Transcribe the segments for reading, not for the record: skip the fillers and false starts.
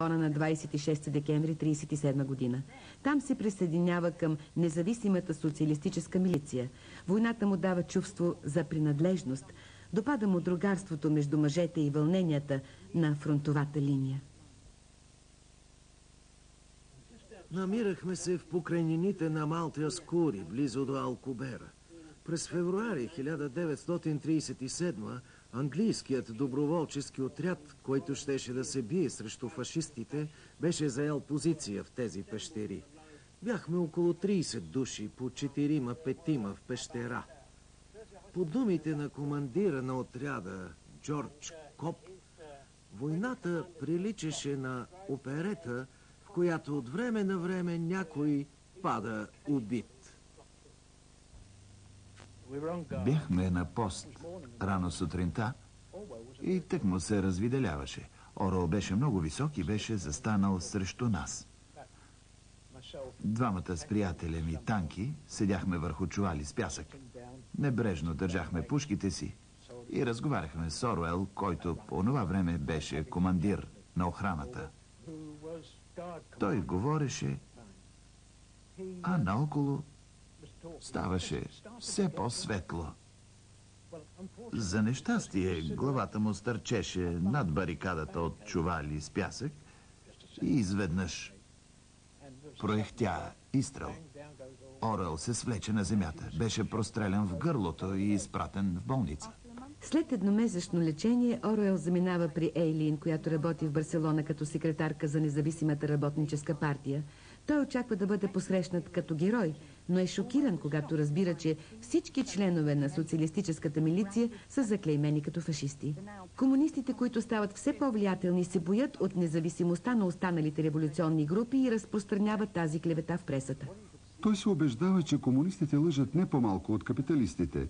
на 26 декември 1937 година. Там се присъединява към независимата социалистическа милиция. Войната му дава чувство за принадлежност. Допада му другарството между мъжете и вълненията на фронтовата линия. Намирахме се в покрайнините на Малте Аскури, близо до Алкубера. През февруари 1937 английският доброволчески отряд, който щеше да се бие срещу фашистите, беше заел позиция в тези пещери. Бяхме около 30 души, по 4-5 в пещера. По думите на командира на отряда Джордж Коп, войната приличаше на оперета, в която от време на време някой пада убит. Бяхме на пост рано сутринта и тък му се развиделяваше. Оруел беше много висок и беше застанал срещу нас. Двамата с приятеля ми танки седяхме върху чували с пясък. Небрежно държахме пушките си и разговаряхме с Оруел, който по това време беше командир на охраната. Той говореше, а наоколо ставаше все по-светло. За нещастие главата му стърчеше над барикадата от чували с пясък и изведнъж проехтя изстрел. Оруел се свлече на земята. Беше прострелян в гърлото и изпратен в болница. След едномесечно лечение Оруел заминава при Ейлин, която работи в Барселона като секретарка за независимата работническа партия. Той очаква да бъде посрещнат като герой, но е шокиран, когато разбира, че всички членове на социалистическата милиция са заклеймени като фашисти. Комунистите, които стават все по-влиятелни, се боят от независимостта на останалите революционни групи и разпространяват тази клевета в пресата. Той се убеждава, че комунистите лъжат не по-малко от капиталистите.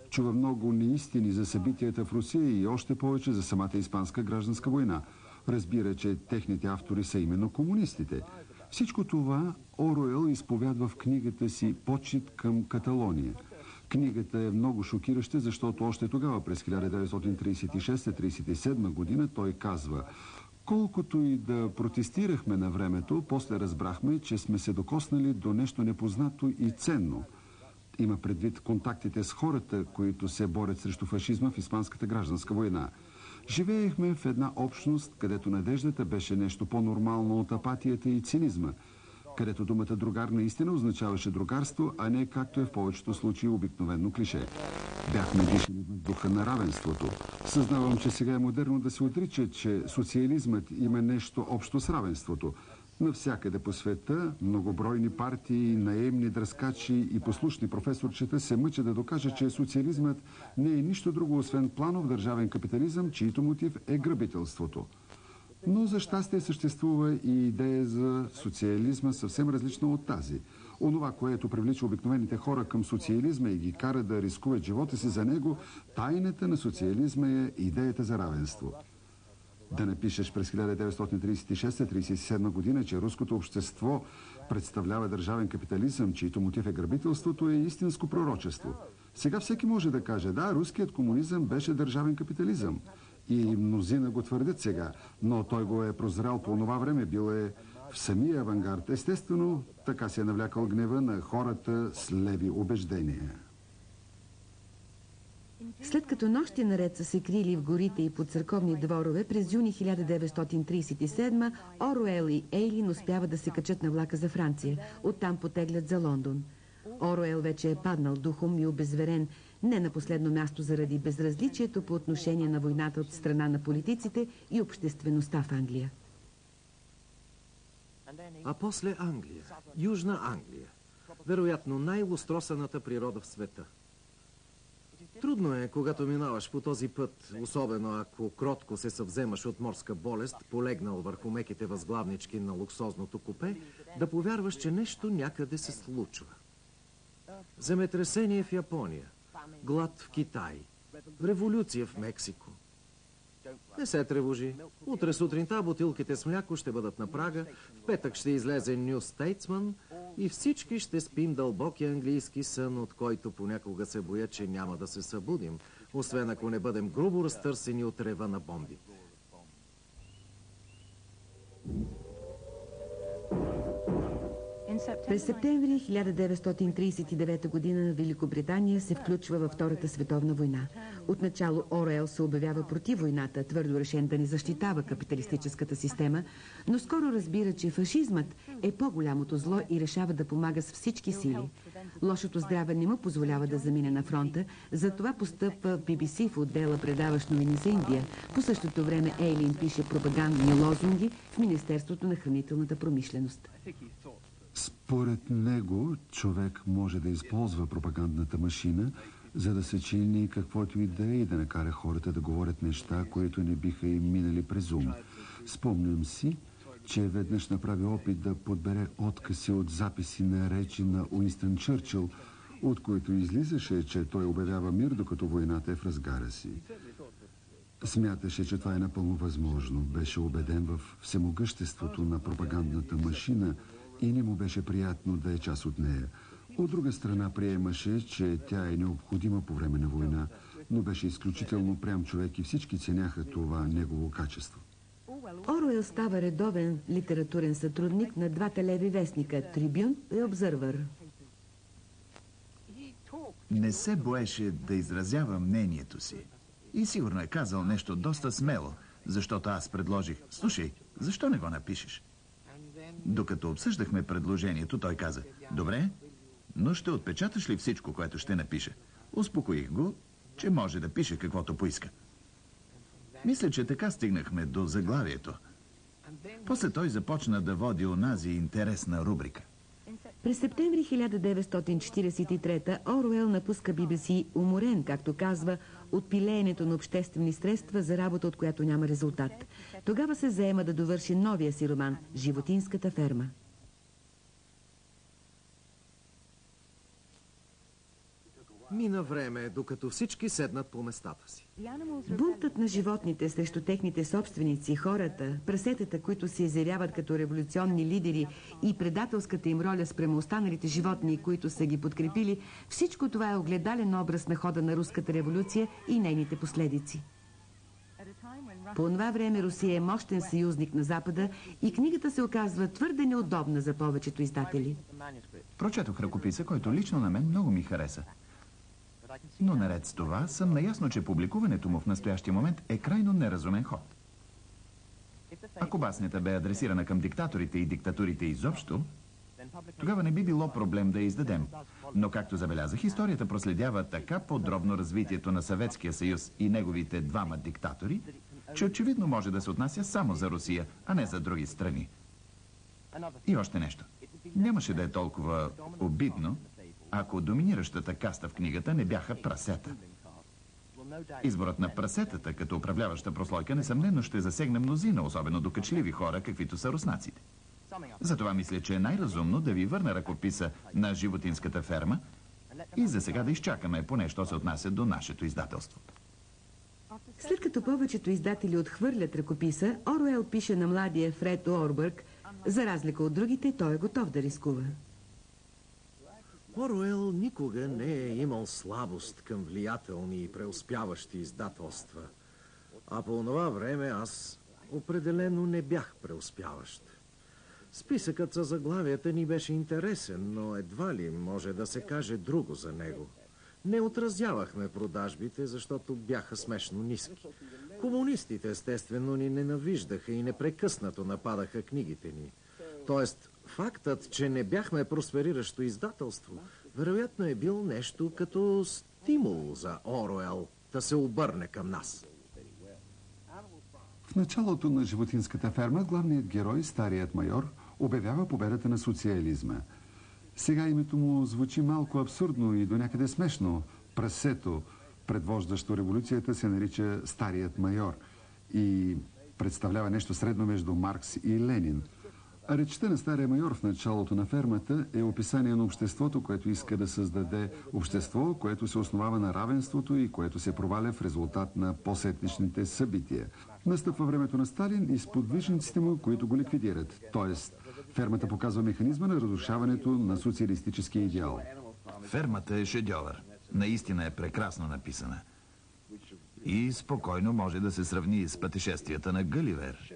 Чува много неистини за събитията в Русия и още повече за самата испанска гражданска война. Разбира, че техните автори са именно комунистите. Всичко това Оруел изповядва в книгата си «Почит към Каталония». Книгата е много шокираща, защото още тогава, през 1936-37 година, той казва: колкото и да протестирахме на времето, после разбрахме, че сме се докоснали до нещо непознато и ценно. Има предвид контактите с хората, които се борят срещу фашизма в испанската гражданска война. Живеехме в една общност, където надеждата беше нещо по-нормално от апатията и цинизма, където думата другар наистина означаваше другарство, а не както е в повечето случаи обикновено клише. Бяхме дишали в духа на равенството. Съзнавам, че сега е модерно да се отрича, че социализмът има нещо общо с равенството. Навсякъде по света многобройни партии, наемни дръскачи и послушни професорчета се мъчат да докажат, че социализмът не е нищо друго, освен планов държавен капитализъм, чието мотив е грабителството. Но за щастие съществува и идея за социализма съвсем различна от тази. Онова, което привлича обикновените хора към социализма и ги кара да рискуват живота си за него, тайната на социализма е идеята за равенство. Да напишеш през 1936-37 година, че руското общество представлява държавен капитализъм, чието мотив е грабителството, е истинско пророчество. Сега всеки може да каже: да, руският комунизъм беше държавен капитализъм. И мнозина го твърдят сега, но той го е прозрял по това време, бил е в самия авангард. Естествено, така се е навлякал гнева на хората с леви убеждения. След като нощи наред са се крили в горите и под църковни дворове, през юни 1937 Оруел и Ейлин успяват да се качат на влака за Франция. Оттам потеглят за Лондон. Оруел вече е паднал духом и обезверен, не на последно място заради безразличието по отношение на войната от страна на политиците и обществеността в Англия. А после Англия, Южна Англия, вероятно най-лостросаната природа в света. Трудно е, когато минаваш по този път, особено ако кротко се съвземаш от морска болест, полегнал върху меките възглавнички на луксозното купе, да повярваш, че нещо някъде се случва. Земетресение в Япония, глад в Китай, революция в Мексико. Не се тревожи. Утре сутринта бутилките с мляко ще бъдат на прага, в петък ще излезе New Statesman и всички ще спим дълбокия английски сън, от който понякога се боя, че няма да се събудим, освен ако не бъдем грубо разтърсени от рева на бомбите. През септември 1939 година Великобритания се включва във Втората световна война. Отначало Оруел се обявява против войната, твърдо решен да не защитава капиталистическата система, но скоро разбира, че фашизмът е по-голямото зло и решава да помага с всички сили. Лошото здраве не му позволява да замине на фронта, затова постъпва в BBC в отдела предаващ новини за Индия. По същото време Ейлин пише пропагандни лозунги в Министерството на хранителната промишленост. Според него, човек може да използва пропагандната машина, за да се чини каквото и да накара хората да говорят неща, които не биха им минали през ум. Спомням си, че веднъж направи опит да подбере откъси от записи на речи на Уинстън Чърчил, от които излизаше, че той обявява мир, докато войната е в разгара си. Смяташе, че това е напълно възможно. Беше убеден в всемогъществото на пропагандната машина и не му беше приятно да е част от нея. От друга страна приемаше, че тя е необходима по време на война, но беше изключително прям човек и всички ценяха това негово качество. Оруел става редовен литературен сътрудник на двата леви вестника Трибюн и Обзървър. Не се боеше да изразява мнението си. И сигурно е казал нещо доста смело, защото аз предложих: слушай, защо не го напишеш? Докато обсъждахме предложението, той каза: добре, но ще отпечаташ ли всичко, което ще напиша? Успокоих го, че може да пише каквото поиска. Мисля, че така стигнахме до заглавието. После той започна да води онази интересна рубрика. През септември 1943 Оруел напуска BBC уморен, както казва, от пилеенето на обществени средства за работа, от която няма резултат. Тогава се заема да довърши новия си роман «Животинската ферма». Мина време, докато всички седнат по местата си. Бунтът на животните срещу техните собственици, хората, прасетата, които се изявяват като революционни лидери, и предателската им роля спрямо останалите животни, които са ги подкрепили, всичко това е огледален образ на хода на руската революция и нейните последици. По това време Русия е мощен съюзник на Запада и книгата се оказва твърде неудобна за повечето издатели. Прочетох ръкописа, който лично на мен много ми хареса. Но наред с това съм наясно, че публикуването му в настоящия момент е крайно неразумен ход. Ако баснята бе адресирана към диктаторите и диктатурите изобщо, тогава не би било проблем да я издадем. Но, както забелязах, историята проследява така подробно развитието на Съветския съюз и неговите двама диктатори, че очевидно може да се отнася само за Русия, а не за други страни. И още нещо. Нямаше да е толкова обидно, ако доминиращата каста в книгата не бяха прасета. Изборът на прасетата като управляваща прослойка несъмнено ще засегне мнозина, особено докачливи хора, каквито са руснаците. Затова мисля, че е най-разумно да ви върна ръкописа на Животинската ферма и за сега да изчакаме, поне що се отнася до нашето издателство. След като повечето издатели отхвърлят ръкописа, Оруел пише на младия Фред Уорбърг: за разлика от другите, той е готов да рискува. Оруел никога не е имал слабост към влиятелни и преуспяващи издателства. А по това време аз определено не бях преуспяващ. Списъкът за заглавията ни беше интересен, но едва ли може да се каже друго за него. Не отразявахме продажбите, защото бяха смешно ниски. Комунистите естествено ни ненавиждаха и непрекъснато нападаха книгите ни. Тоест, фактът, че не бяхме проспериращо издателство, вероятно е бил нещо като стимул за Оруел да се обърне към нас. В началото на Животинската ферма главният герой, старият майор, обявява победата на социализма. Сега името му звучи малко абсурдно и до някъде смешно. Прасето, предвождащо революцията, се нарича старият майор и представлява нещо средно между Маркс и Ленин. А речта на стария майор в началото на фермата е описание на обществото, което иска да създаде общество, което се основава на равенството и което се проваля в резултат на посетничните събития. Настъпва времето на Сталин и сподвижниците му, които го ликвидират. Тоест, фермата показва механизма на разрушаването на социалистическия идеал. Фермата е шедьовър. Наистина е прекрасно написана. И спокойно може да се сравни с пътешествията на Гъливер.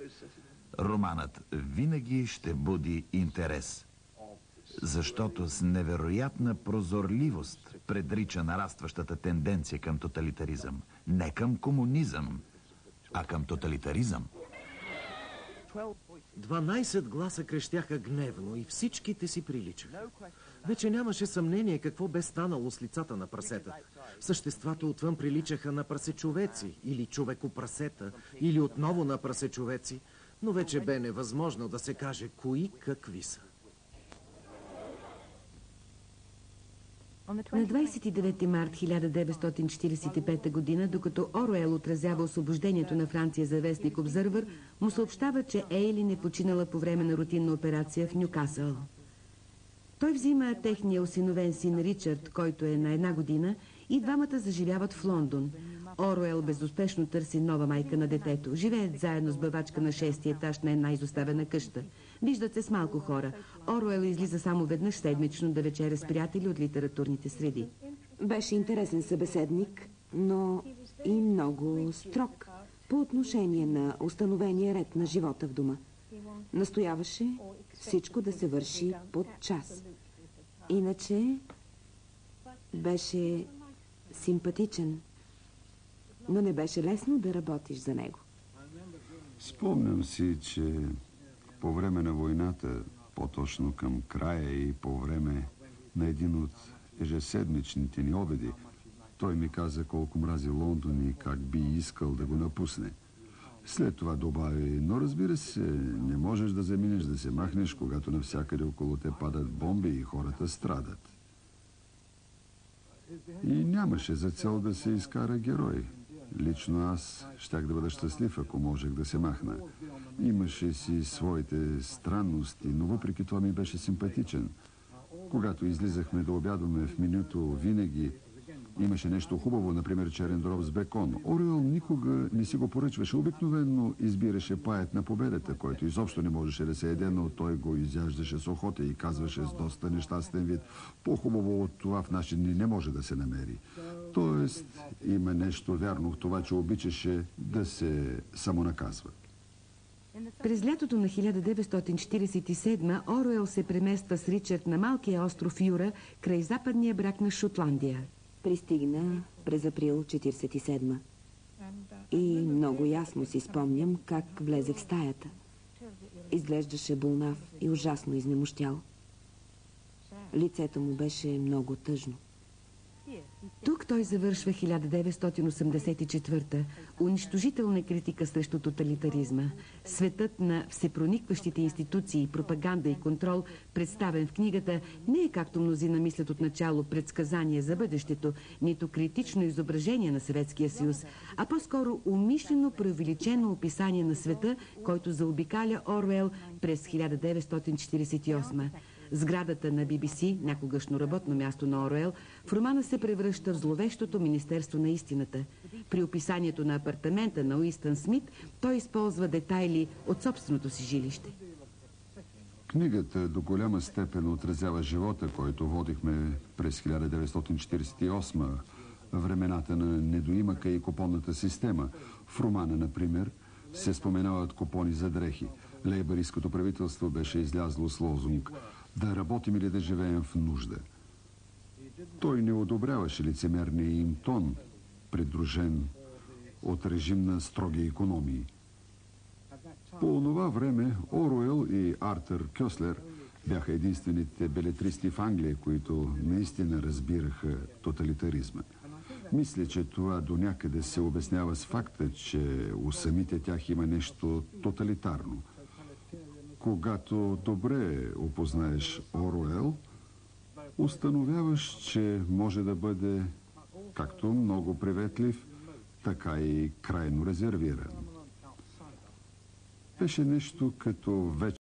Романът винаги ще буди интерес. защото с невероятна прозорливост предрича нарастващата тенденция към тоталитаризъм. Не към комунизъм, а към тоталитаризъм. 12 гласа крещяха гневно и всичките си приличаха. Вече нямаше съмнение какво бе станало с лицата на прасетата. Съществата отвън приличаха на прасечовеци или човекопрасета, или отново на прасечовеци, но вече бе невъзможно да се каже кои какви са. На 29 март 1945 година, докато Оруел отразява освобождението на Франция за вестник Обзървър, му съобщава, че Ейлин е починала по време на рутинна операция в Нюкасъл. Той взима техния осиновен син Ричард, който е на 1 година, и двамата заживяват в Лондон. Оруел безуспешно търси нова майка на детето. Живеят заедно с бавачка на 6-ти етаж на една изоставена къща. Виждат се с малко хора. Оруел излиза само веднъж седмично да вечеря с приятели от литературните среди. Беше интересен събеседник, но и много строг по отношение на установения ред на живота в дома. Настояваше всичко да се върши под час. Иначе беше симпатичен, но не беше лесно да работиш за него. Спомням си, че по време на войната, по-точно към края и по време на един от ежеседмичните ни обеди, той ми каза колко мрази Лондон и как би искал да го напусне. След това добави, но разбира се, не можеш да заминеш, да се махнеш, когато навсякъде около те падат бомби и хората страдат. И нямаше за цел да се изкара герой. Лично аз щях да бъда щастлив, ако можех да се махна. Имаше си своите странности, но въпреки това ми беше симпатичен. Когато излизахме да обядваме в менюто, винаги имаше нещо хубаво, например черен дроб с бекон. Оруел никога не си го поръчваше. Обикновено избираше паят на победата, който изобщо не можеше да се еде, но той го изяждаше с охота и казваше с доста нещастен вид: по-хубаво от това в наши дни не може да се намери. Тоест, има нещо вярно в това, че обичаше да се самонаказва. През лятото на 1947 Оруел се премества с Ричард на малкия остров Юра край западния бряг на Шотландия. Пристигна през април 1947 и много ясно си спомням как влезе в стаята. Изглеждаше болнав и ужасно изнемощял. Лицето му беше много тъжно. Тук той завършва 1984-та. Унищожителна критика срещу тоталитаризма. Светът на всепроникващите институции, пропаганда и контрол, представен в книгата, не е, както мнозина мислят отначало, предсказание за бъдещето, нито критично изображение на Съветския съюз, а по-скоро умишлено преувеличено описание на света, който заобикаля Оруел през 1948. Сградата на BBC, някогашно работно място на Оруел, в романа се превръща в зловещото Министерство на истината. При описанието на апартамента на Уинстън Смит той използва детайли от собственото си жилище. Книгата до голяма степен отразява живота, който водихме през 1948, времената на недоимъка и купонната система. В романа, например, се споменават купони за дрехи. Лейбористското правителство беше излязло с лозунг: да работим или да живеем в нужда. Той не одобряваше лицемерния им тон, придружен от режим на строги икономии. По онова време Оруел и Артър Кьослер бяха единствените белетристи в Англия, които наистина разбираха тоталитаризма. Мисля, че това до някъде се обяснява с факта, че у самите тях има нещо тоталитарно. Когато добре опознаеш Оруел, установяваш, че може да бъде както много приветлив, така и крайно резервиран. Беше нещо като вече